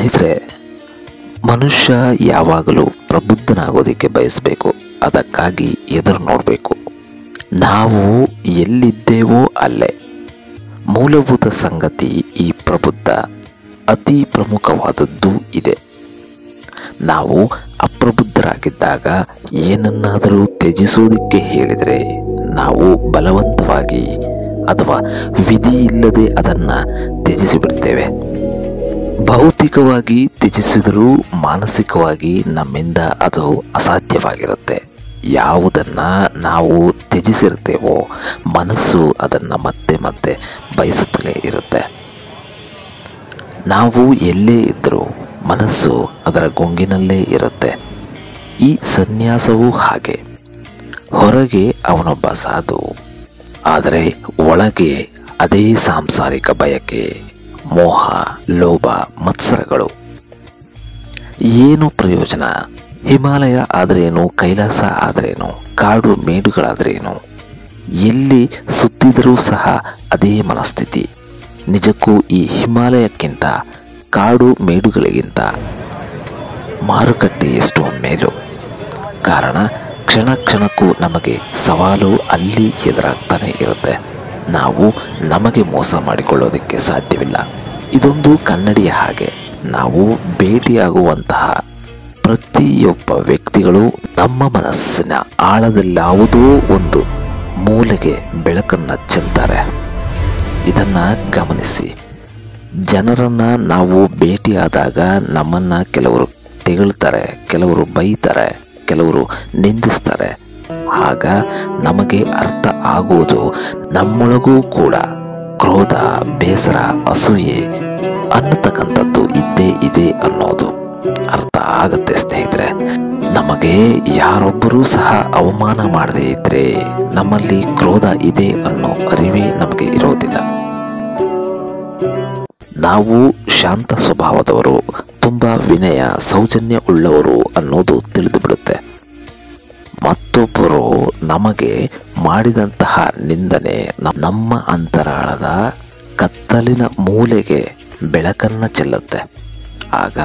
ಸ್ನೇಹಿತರೆ, ಮನುಷ್ಯ ಯಾವಾಗಲೂ ಪ್ರಬುದ್ಧನಾಗೋದಕ್ಕೆ ಬಯಸಬೇಕು. ಅದಕ್ಕಾಗಿ ಎದುರು ನೋಡಬೇಕು. ನಾವು ಎಲ್ಲಿದ್ದೇವೋ ಅಲ್ಲೇ. ಮೂಲಭೂತ ಸಂಗತಿ ಈ ಪ್ರಬುದ್ಧ ಅತಿ ಪ್ರಮುಖವಾದದ್ದು ಇದೆ. ನಾವು ಅಪ್ರಬುದ್ಧರಾಗಿದ್ದಾಗ ಏನನ್ನಾದರೂ ತ್ಯಜಿಸೋದಕ್ಕೆ ಹೇಳಿದರೆ ನಾವು ಬಲವಂತವಾಗಿ ಅಥವಾ ವಿಧಿ ಇಲ್ಲದೆ ಅದನ್ನು ತ್ಯಜಿಸಿಬಿಡ್ತೇವೆ. ಭೌತಿಕವಾಗಿ ತ್ಯಜಿಸಿದರೂ ಮಾನಸಿಕವಾಗಿ ನಮ್ಮಿಂದ ಅದು ಅಸಾಧ್ಯವಾಗಿರುತ್ತೆ. ಯಾವುದನ್ನು ನಾವು ತ್ಯಜಿಸಿರ್ತೇವೋ ಮನಸ್ಸು ಅದನ್ನು ಮತ್ತೆ ಮತ್ತೆ ಬಯಸುತ್ತಲೇ ಇರುತ್ತೆ. ನಾವು ಎಲ್ಲೇ ಇದ್ದರೂ ಮನಸ್ಸು ಅದರ ಗುಂಗಿನಲ್ಲೇ ಇರುತ್ತೆ. ಈ ಸನ್ಯಾಸವೂ ಹಾಗೆ. ಹೊರಗೆ ಅವನೊಬ್ಬ ಸಾಧು, ಆದರೆ ಒಳಗೆ ಅದೇ ಸಾಂಸಾರಿಕ ಬಯಕೆ, ಮೋಹ, ಲೋಭ, ಮತ್ಸರಗಳು. ಏನು ಪ್ರಯೋಜನ? ಹಿಮಾಲಯ ಆದರೇನು, ಕೈಲಾಸ ಆದರೇನು, ಕಾಡು ಮೇಡುಗಳಾದರೇನು, ಎಲ್ಲಿ ಸುತ್ತಿದರೂ ಸಹ ಅದೇ ಮನಸ್ಥಿತಿ. ನಿಜಕ್ಕೂ ಈ ಹಿಮಾಲಯಕ್ಕಿಂತ ಕಾಡು ಮೇಡುಗಳಿಗಿಂತ ಮಾರುಕಟ್ಟೆ ಎಷ್ಟೋ ಮೇಲು. ಕಾರಣ ಕ್ಷಣ ಕ್ಷಣಕ್ಕೂ ನಮಗೆ ಸವಾಲು ಅಲ್ಲಿ ಎದುರಾಗ್ತಾನೆ ಇರುತ್ತೆ. ನಾವು ನಮಗೆ ಮೋಸ ಮಾಡಿಕೊಳ್ಳೋದಕ್ಕೆ ಸಾಧ್ಯವಿಲ್ಲ. ಇದೊಂದು ಕನ್ನಡಿಯ ಹಾಗೆ. ನಾವು ಭೇಟಿಯಾಗುವಂತಹ ಪ್ರತಿಯೊಬ್ಬ ವ್ಯಕ್ತಿಗಳು ನಮ್ಮ ಮನಸ್ಸಿನ ಆಳದಲ್ಲಾವುದೋ ಒಂದು ಮೂಲೆಗೆ ಬೆಳಕನ್ನು ಚೆಲ್ತಾರೆ. ಇದನ್ನು ಗಮನಿಸಿ. ಜನರನ್ನು ನಾವು ಭೇಟಿಯಾದಾಗ ನಮ್ಮನ್ನು ಕೆಲವರು ತೆಗಳ್ತಾರೆ, ಕೆಲವರು ಬೈತಾರೆ, ಕೆಲವರು ನಿಂದಿಸ್ತಾರೆ. ಆಗ ನಮಗೆ ಅರ್ಥ ಆಗುವುದು ನಮ್ಮೊಳಗೂ ಕೂಡ ಕ್ರೋಧ, ಬೇಸರ, ಅಸೂಯೆ ಅನ್ನತಕ್ಕಂಥದ್ದು ಇದ್ದೇ ಇದೆ ಅನ್ನೋದು ಅರ್ಥ ಆಗತ್ತೆ ಸ್ನೇಹಿತರೆ. ನಮಗೆ ಯಾರೊಬ್ಬರೂ ಸಹ ಅವಮಾನ ಮಾಡದೇ ಇದ್ರೆ ನಮ್ಮಲ್ಲಿ ಕ್ರೋಧ ಇದೆ ಅನ್ನೋ ಅರಿವೇ ನಮಗೆ ಇರೋದಿಲ್ಲ. ನಾವು ಶಾಂತ ಸ್ವಭಾವದವರು, ತುಂಬ ವಿನಯ, ಸೌಜನ್ಯ ಉಳ್ಳವರು ಅನ್ನೋದು ತಿಳಿದು ಬಿಡುತ್ತೆ. ಮತ್ತೊಬ್ಬರು ನಮಗೆ ಮಾಡಿದಂತಹ ನಿಂದನೆ ನಮ್ಮ ಅಂತರಾಳದ ಕತ್ತಲಿನ ಮೂಲೆಗೆ ಬೆಳಕನ್ನು ಚೆಲ್ಲುತ್ತೆ. ಆಗ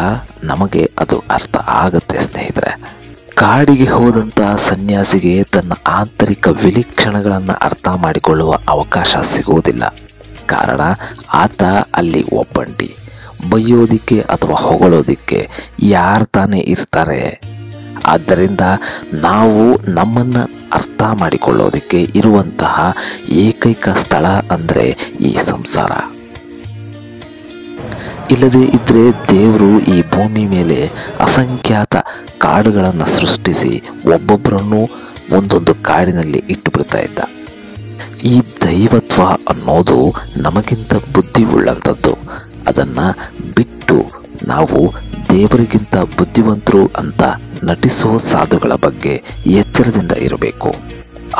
ನಮಗೆ ಅದು ಅರ್ಥ ಆಗುತ್ತೆ ಸ್ನೇಹಿತರೆ. ಕಾಡಿಗೆ ಹೋದಂತಹ ಸನ್ಯಾಸಿಗೆ ತನ್ನ ಆಂತರಿಕ ವಿಲಕ್ಷಣಗಳನ್ನು ಅರ್ಥ ಮಾಡಿಕೊಳ್ಳುವ ಅವಕಾಶ ಸಿಗುವುದಿಲ್ಲ. ಕಾರಣ ಆತ ಅಲ್ಲಿ ಒಬ್ಬಂಟಿ. ಬೈಯೋದಿಕ್ಕೆ ಅಥವಾ ಹೊಗಳೋದಿಕ್ಕೆ ಯಾರು ತಾನೇ ಇರ್ತಾರೆ? ಆದ್ದರಿಂದ ನಾವು ನಮ್ಮನ್ನು ಅರ್ಥ ಮಾಡಿಕೊಳ್ಳೋದಕ್ಕೆ ಇರುವಂತಹ ಏಕೈಕ ಸ್ಥಳ ಅಂದರೆ ಈ ಸಂಸಾರ. ಇಲ್ಲದೇ ಇದ್ದರೆ ದೇವರು ಈ ಭೂಮಿ ಮೇಲೆ ಅಸಂಖ್ಯಾತ ಕಾಡುಗಳನ್ನು ಸೃಷ್ಟಿಸಿ ಒಬ್ಬೊಬ್ಬರನ್ನು ಒಂದೊಂದು ಕಾಡಿನಲ್ಲಿ ಇಟ್ಟು ಬಿಡ್ತಾ ಇದ್ದ. ಈ ದೈವತ್ವ ಅನ್ನೋದು ನಮಗಿಂತ ಬುದ್ಧಿ ಉಳ್ಳಂಥದ್ದು. ಅದನ್ನು ಬಿಟ್ಟು ನಾವು ದೇವರಿಗಿಂತ ಬುದ್ಧಿವಂತರು ಅಂತ ನಟಿಸೋ ಸಾಧುಗಳ ಬಗ್ಗೆ ಎಚ್ಚರದಿಂದ ಇರಬೇಕು.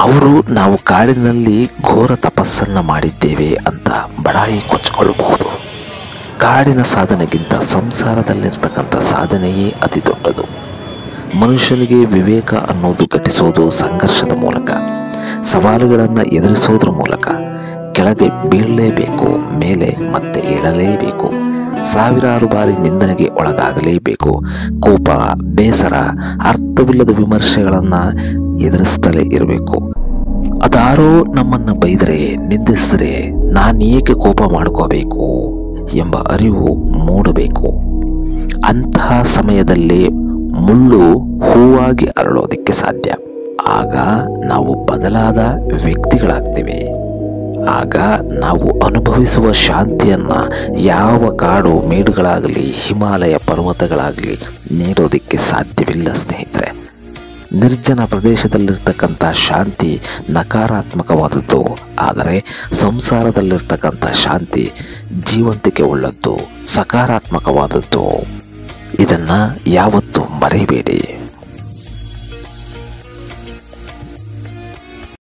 ಅವರು ನಾವು ಕಾಡಿನಲ್ಲಿ ಘೋರ ತಪಸ್ಸನ್ನು ಮಾಡಿದ್ದೇವೆ ಅಂತ ಬಡಾಯಿ ಕೊಚ್ಚಿಕೊಳ್ಳಬಹುದು. ಕಾಡಿನ ಸಾಧನೆಗಿಂತ ಸಂಸಾರದಲ್ಲಿರ್ತಕ್ಕಂಥ ಸಾಧನೆಯೇ ಅತಿ ದೊಡ್ಡದು. ಮನುಷ್ಯನಿಗೆ ವಿವೇಕ ಅನ್ನೋದು ಘಟಿಸೋದು ಸಂಘರ್ಷದ ಮೂಲಕ, ಸವಾಲುಗಳನ್ನು ಎದುರಿಸೋದ್ರ ಮೂಲಕ. ಕೆಳಗೆ ಬೀಳಲೇಬೇಕು, ಮೇಲೆ ಮತ್ತೆ ಏಳಲೇಬೇಕು. ಸಾವಿರಾರು ಬಾರಿ ನಿಂದನೆಗೆ ಒಳಗಾಗಲೇಬೇಕು. ಕೋಪ, ಬೇಸರ, ಅರ್ಥವಿಲ್ಲದ ವಿಮರ್ಶೆಗಳನ್ನು ಎದುರಿಸ್ತಲೇ ಇರಬೇಕು. ಅದಾರೋ ನಮ್ಮನ್ನು ಬೈದರೆ, ನಿಂದಿಸಿದರೆ ನಾನೇಕೆ ಕೋಪ ಮಾಡ್ಕೋಬೇಕು ಎಂಬ ಅರಿವು ಮೂಡಬೇಕು. ಅಂತಹ ಸಮಯದಲ್ಲಿ ಮುಳ್ಳು ಹೂವಾಗಿ ಅರಳೋದಕ್ಕೆ ಸಾಧ್ಯ. ಆಗ ನಾವು ಬದಲಾದ ವ್ಯಕ್ತಿಗಳಾಗ್ತೀವಿ. ಆಗ ನಾವು ಅನುಭವಿಸುವ ಶಾಂತಿಯನ್ನು ಯಾವ ಕಾಡು ಮೇಡುಗಳಾಗಲಿ, ಹಿಮಾಲಯ ಪರ್ವತಗಳಾಗಲಿ ನೀಡೋದಕ್ಕೆ ಸಾಧ್ಯವಿಲ್ಲ ಸ್ನೇಹಿತರೆ. ನಿರ್ಜನ ಪ್ರದೇಶದಲ್ಲಿರ್ತಕ್ಕಂಥ ಶಾಂತಿ ನಕಾರಾತ್ಮಕವಾದದ್ದು, ಆದರೆ ಸಂಸಾರದಲ್ಲಿರ್ತಕ್ಕಂಥ ಶಾಂತಿ ಜೀವಂತಿಕೆ ಉಳ್ಳದ್ದು, ಸಕಾರಾತ್ಮಕವಾದದ್ದು. ಇದನ್ನು ಯಾವತ್ತೂ ಮರೆಯಬೇಡಿ.